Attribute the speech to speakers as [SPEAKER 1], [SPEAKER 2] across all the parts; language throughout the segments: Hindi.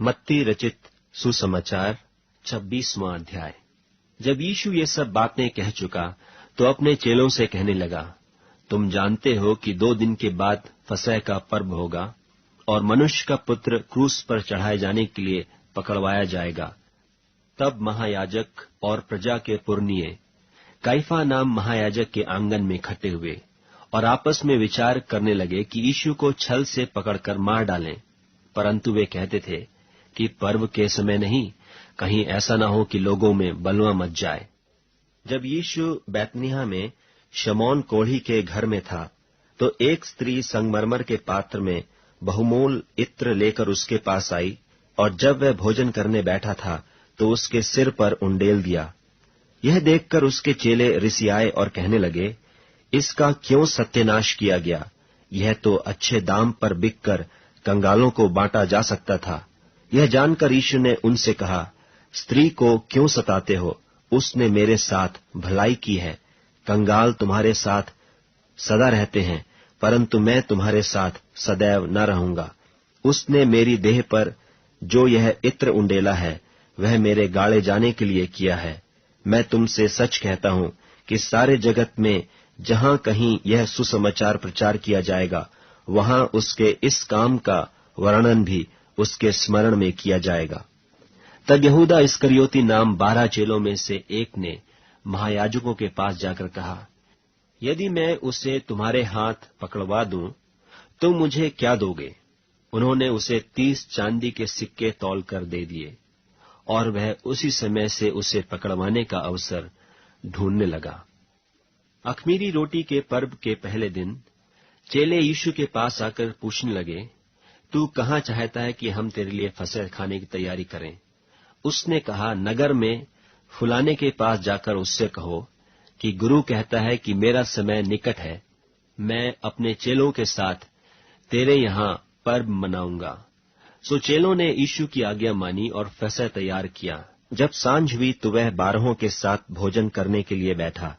[SPEAKER 1] मत्ती रचित सुसमाचार 26वां अध्याय। जब यीशु ये सब बातें कह चुका तो अपने चेलों से कहने लगा, तुम जानते हो कि 2 दिन के बाद फसह का पर्व होगा और मनुष्य का पुत्र क्रूस पर चढ़ाए जाने के लिए पकड़वाया जाएगा। तब महायाजक और प्रजा के पुरनिये काइफा नाम महायाजक के आंगन में इकट्ठे हुए और आपस में विचार करने लगे कि यीशु को छल से पकड़कर मार डालें। परंतु वे कहते थे कि पर्व के समय नहीं, कहीं ऐसा न हो कि लोगों में बलवा मच जाए। जब यीशु बैतनिय्याह में शमौन कोढ़ी के घर में था, तो एक स्त्री संगमरमर के पात्र में बहुमूल इत्र लेकर उसके पास आई, और जब वह भोजन करने बैठा था तो उसके सिर पर उंडेल दिया। यह देखकर उसके चेले रिसियाए और कहने लगे, इसका क्यों सत्यानाश किया गया? यह तो अच्छे दाम पर बिककर कंगालों को बांटा जा सकता था। यह जानकर यीशु ने उनसे कहा, स्त्री को क्यों सताते हो? उसने मेरे साथ भलाई की है। कंगाल तुम्हारे साथ सदा रहते हैं, परंतु मैं तुम्हारे साथ सदैव न रहूंगा। उसने मेरी देह पर जो यह इत्र उंडेला है, वह मेरे गाड़े जाने के लिए किया है। मैं तुमसे सच कहता हूं कि सारे जगत में जहां कहीं यह सुसमाचार प्रचार किया जाएगा, वहां उसके इस काम का वर्णन भी उसके स्मरण में किया जाएगा। तब यहूदा इस्करियोती नाम 12 चेलों में से एक ने महायाजकों के पास जाकर कहा, यदि मैं उसे तुम्हारे हाथ पकड़वा दूं, तो मुझे क्या दोगे? उन्होंने उसे 30 चांदी के सिक्के तौल कर दे दिए, और वह उसी समय से उसे पकड़वाने का अवसर ढूंढने लगा। अख़मीरी रोटी के पर्व के पहले दिन चेले यीशु के पास आकर पूछने लगे, तू कहाँ चाहता है कि हम तेरे लिए फसह खाने की तैयारी करें? उसने कहा, नगर में फुलाने के पास जाकर उससे कहो कि गुरु कहता है कि मेरा समय निकट है, मैं अपने चेलों के साथ तेरे यहाँ पर्व मनाऊंगा। सो चेलों ने यीशु की आज्ञा मानी और फसह तैयार किया। जब सांझ हुई तो वह 12 के साथ भोजन करने के लिए बैठा।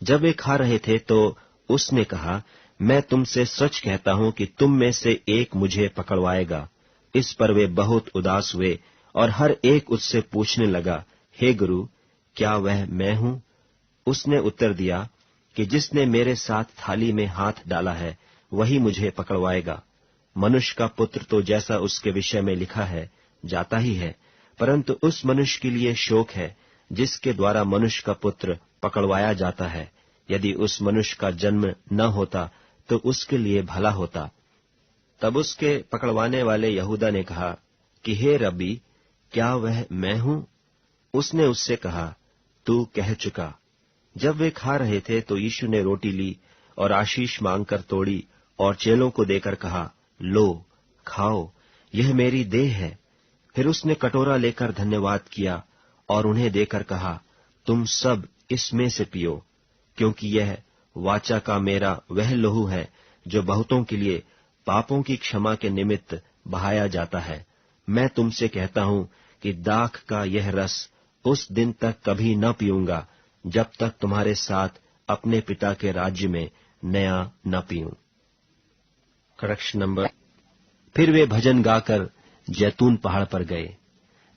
[SPEAKER 1] जब वे खा रहे थे तो उसने कहा, मैं तुमसे सच कहता हूं कि तुम में से एक मुझे पकड़वाएगा। इस पर वे बहुत उदास हुए और हर एक उससे पूछने लगा, हे गुरु, क्या वह मैं हूं? उसने उत्तर दिया कि जिसने मेरे साथ थाली में हाथ डाला है, वही मुझे पकड़वाएगा। मनुष्य का पुत्र तो जैसा उसके विषय में लिखा है जाता ही है, परंतु उस मनुष्य के लिए शोक है जिसके द्वारा मनुष्य का पुत्र पकड़वाया जाता है। यदि उस मनुष्य का जन्म न होता तो उसके लिए भला होता। तब उसके पकड़वाने वाले यहूदा ने कहा कि हे रब्बी, क्या वह मैं हूं? उसने उससे कहा, तू कह चुका। जब वे खा रहे थे तो यीशु ने रोटी ली और आशीष मांगकर तोड़ी और चेलों को देकर कहा, लो, खाओ, यह मेरी देह है। फिर उसने कटोरा लेकर धन्यवाद किया और उन्हें देकर कहा, तुम सब इसमें से पियो, क्योंकि यह वाचा का मेरा वह लहू है जो बहुतों के लिए पापों की क्षमा के निमित्त बहाया जाता है। मैं तुमसे कहता हूं कि दाख का यह रस उस दिन तक कभी न पीऊंगा, जब तक तुम्हारे साथ अपने पिता के राज्य में नया न पीऊं। Correction number. फिर वे भजन गाकर जैतून पहाड़ पर गए।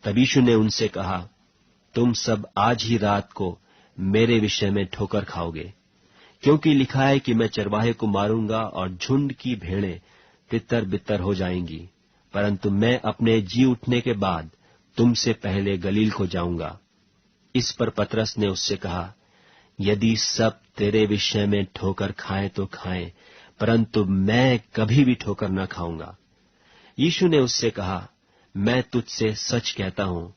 [SPEAKER 1] तब यीशु ने उनसे कहा, तुम सब आज ही रात को मेरे विषय में ठोकर खाओगे, क्योंकि लिखा है कि मैं चरवाहे को मारूंगा और झुंड की भेड़ें तितर बितर हो जाएंगी। परंतु मैं अपने जी उठने के बाद तुमसे पहले गलील को जाऊंगा। इस पर पतरस ने उससे कहा, यदि सब तेरे विषय में ठोकर खाएं तो खाएं, परंतु मैं कभी भी ठोकर न खाऊंगा। यीशु ने उससे कहा, मैं तुझसे सच कहता हूं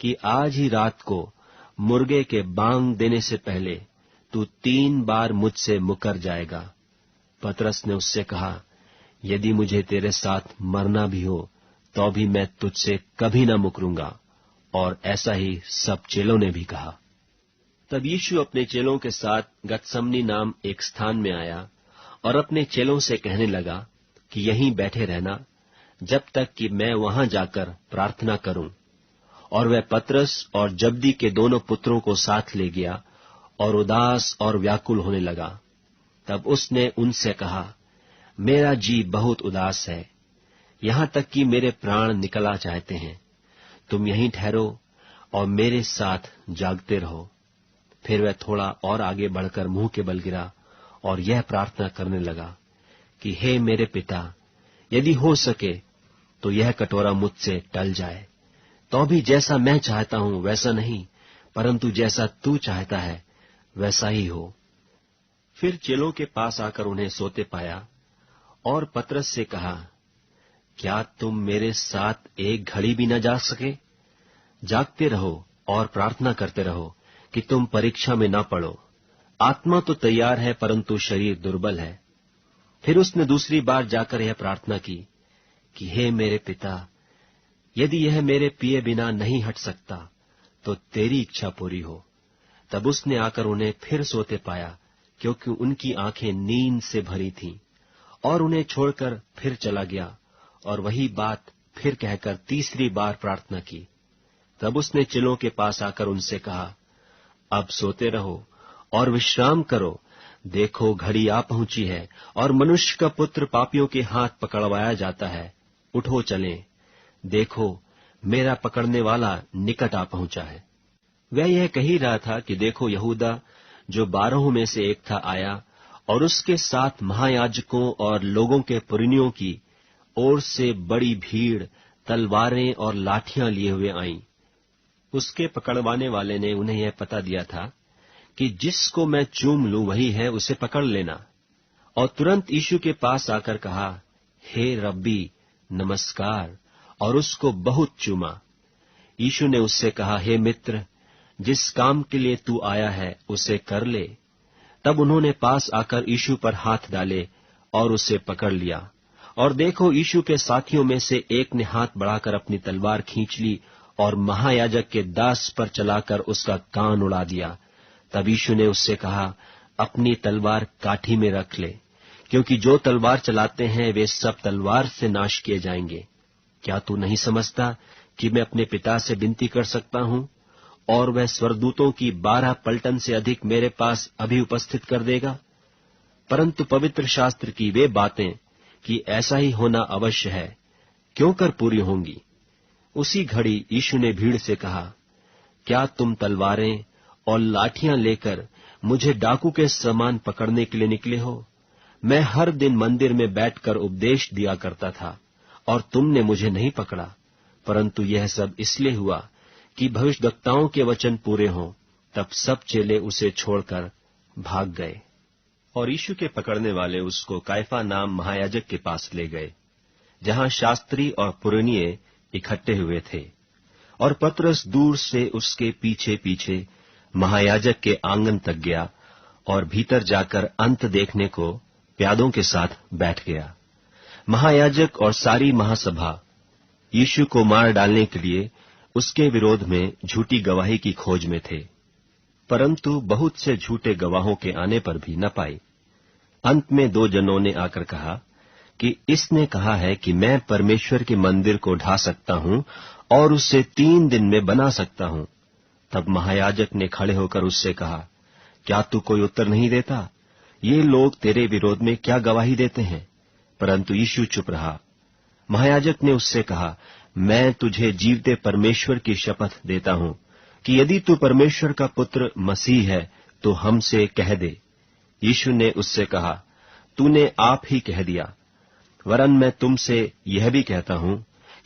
[SPEAKER 1] कि आज ही रात को मुर्गे के बांग देने से पहले तू 3 बार मुझसे मुकर जाएगा। पतरस ने उससे कहा, यदि मुझे तेरे साथ मरना भी हो तो भी मैं तुझसे कभी न मुकरूंगा। और ऐसा ही सब चेलों ने भी कहा। तब यीशु अपने चेलों के साथ गतसमनी नाम एक स्थान में आया और अपने चेलों से कहने लगा कि यहीं बैठे रहना, जब तक कि मैं वहां जाकर प्रार्थना करूं। और वह पतरस और जब्दी के दोनों पुत्रों को साथ ले गया और उदास और व्याकुल होने लगा। तब उसने उनसे कहा, मेरा जी बहुत उदास है, यहाँ तक कि मेरे प्राण निकला चाहते हैं। तुम यहीं ठहरो और मेरे साथ जागते रहो। फिर वह थोड़ा और आगे बढ़कर मुंह के बल गिरा और यह प्रार्थना करने लगा कि हे मेरे पिता, यदि हो सके तो यह कटोरा मुझसे टल जाए, तो भी जैसा मैं चाहता हूं वैसा नहीं, परंतु जैसा तू चाहता है वैसा ही हो। फिर चेलों के पास आकर उन्हें सोते पाया और पतरस से कहा, क्या तुम मेरे साथ एक घड़ी भी न जाग सके? जागते रहो और प्रार्थना करते रहो कि तुम परीक्षा में न पड़ो। आत्मा तो तैयार है परंतु शरीर दुर्बल है। फिर उसने दूसरी बार जाकर यह प्रार्थना की कि हे मेरे पिता, यदि यह मेरे पिए बिना नहीं हट सकता तो तेरी इच्छा पूरी हो। तब उसने आकर उन्हें फिर सोते पाया, क्योंकि उनकी आंखें नींद से भरी थीं, और उन्हें छोड़कर फिर चला गया और वही बात फिर कहकर तीसरी बार प्रार्थना की। तब उसने चेलों के पास आकर उनसे कहा, अब सोते रहो और विश्राम करो। देखो, घड़ी आ पहुंची है और मनुष्य का पुत्र पापियों के हाथ पकड़वाया जाता है। उठो चलें। देखो, मेरा पकड़ने वाला निकट आ पहुंचा है। वह यह कह ही रहा था कि देखो, यहूदा जो 12 में से एक था आया, और उसके साथ महायाजकों और लोगों के पुरनियों की ओर से बड़ी भीड़ तलवारें और लाठियां लिए हुए आईं। उसके पकड़वाने वाले ने उन्हें यह पता दिया था कि जिसको मैं चूम लूं वही है, उसे पकड़ लेना। और तुरंत यीशु के पास आकर कहा, हे रब्बी, नमस्कार, और उसको बहुत चूमा। यीशु ने उससे कहा, हे मित्र, जिस काम के लिए तू आया है उसे कर ले। तब उन्होंने पास आकर यीशु पर हाथ डाले और उसे पकड़ लिया। और देखो, यीशु के साथियों में से एक ने हाथ बढ़ाकर अपनी तलवार खींच ली और महायाजक के दास पर चलाकर उसका कान उड़ा दिया। तब यीशु ने उससे कहा, अपनी तलवार काठी में रख ले, क्योंकि जो तलवार चलाते हैं वे सब तलवार से नाश किए जाएंगे। क्या तू नहीं समझता कि मैं अपने पिता से विनती कर सकता हूं और वह स्वर्गदूतों की 12 पलटन से अधिक मेरे पास अभी उपस्थित कर देगा? परंतु पवित्र शास्त्र की वे बातें कि ऐसा ही होना अवश्य है, क्यों कर पूरी होंगी। उसी घड़ी यीशु ने भीड़ से कहा, क्या तुम तलवारें और लाठियां लेकर मुझे डाकू के समान पकड़ने के लिए निकले हो? मैं हर दिन मंदिर में बैठकर उपदेश दिया करता था और तुमने मुझे नहीं पकड़ा, परंतु यह सब इसलिए हुआ कि भविष्यद्वक्ताओं के वचन पूरे हों। तब सब चेले उसे छोड़कर भाग गए। और यीशु के पकड़ने वाले उसको कायफा नाम महायाजक के पास ले गए, जहां शास्त्री और पुरनिये इकट्ठे हुए थे। और पतरस दूर से उसके पीछे पीछे महायाजक के आंगन तक गया और भीतर जाकर अंत देखने को प्यादों के साथ बैठ गया। महायाजक और सारी महासभा यीशु को मार डालने के लिए उसके विरोध में झूठी गवाही की खोज में थे, परंतु बहुत से झूठे गवाहों के आने पर भी न पाए। अंत में 2 जनों ने आकर कहा कि इसने कहा है कि मैं परमेश्वर के मंदिर को ढा सकता हूं और उसे 3 दिन में बना सकता हूं। तब महायाजक ने खड़े होकर उससे कहा, क्या तू कोई उत्तर नहीं देता? ये लोग तेरे विरोध में क्या गवाही देते हैं? परंतु यीशु चुप रहा। महायाजक ने उससे कहा, मैं तुझे जीवते परमेश्वर की शपथ देता हूं कि यदि तू परमेश्वर का पुत्र मसीह है तो हमसे कह दे। यीशु ने उससे कहा, तूने आप ही कह दिया। वरन मैं तुमसे यह भी कहता हूं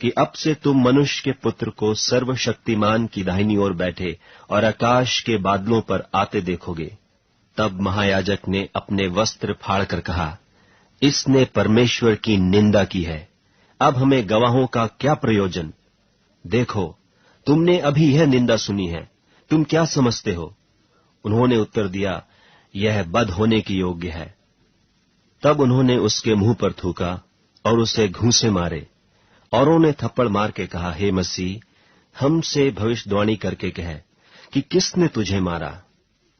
[SPEAKER 1] कि अब से तुम मनुष्य के पुत्र को सर्वशक्तिमान की दाहिनी ओर बैठे और आकाश के बादलों पर आते देखोगे। तब महायाजक ने अपने वस्त्र फाड़कर कहा, इसने परमेश्वर की निंदा की है। अब हमें गवाहों का क्या प्रयोजन? देखो, तुमने अभी यह निंदा सुनी है, तुम क्या समझते हो? उन्होंने उत्तर दिया, यह बद होने की योग्य है। तब उन्होंने उसके मुंह पर थूका और उसे घूंसे मारे, और उन्हें थप्पड़ मार के कहा, हे मसीह, हमसे भविष्यवाणी करके कह कि किसने तुझे मारा?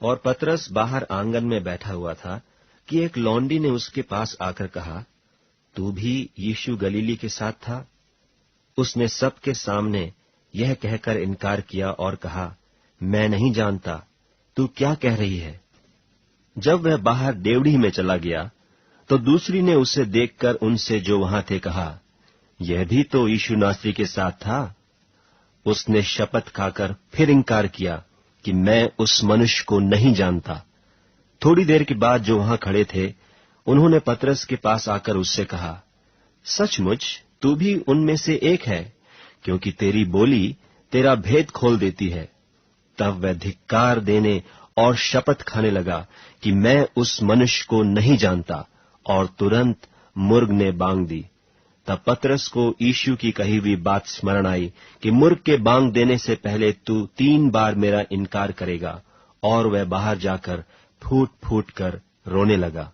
[SPEAKER 1] और पतरस बाहर आंगन में बैठा हुआ था कि एक लौंडी ने उसके पास आकर कहा, तू भी यीशु गलीली के साथ था? उसने सबके सामने यह कहकर इनकार किया और कहा, मैं नहीं जानता, तू क्या कह रही है? जब वह बाहर डेवढ़ी में चला गया तो दूसरी ने उसे देखकर उनसे जो वहां थे कहा, यह भी तो यीशु नासरी के साथ था। उसने शपथ खाकर फिर इंकार किया कि मैं उस मनुष्य को नहीं जानता। थोड़ी देर के बाद जो वहां खड़े थे, उन्होंने पतरस के पास आकर उससे कहा, सचमुच तू भी उनमें से एक है, क्योंकि तेरी बोली तेरा भेद खोल देती है। तब वह धिक्कार देने और शपथ खाने लगा कि मैं उस मनुष्य को नहीं जानता, और तुरंत मुर्ग ने बांग दी। तब पतरस को यीशु की कही हुई बात स्मरण आई कि मुर्ग के बांग देने से पहले तू 3 बार मेरा इनकार करेगा, और वह बाहर जाकर फूट फूट कर रोने लगा।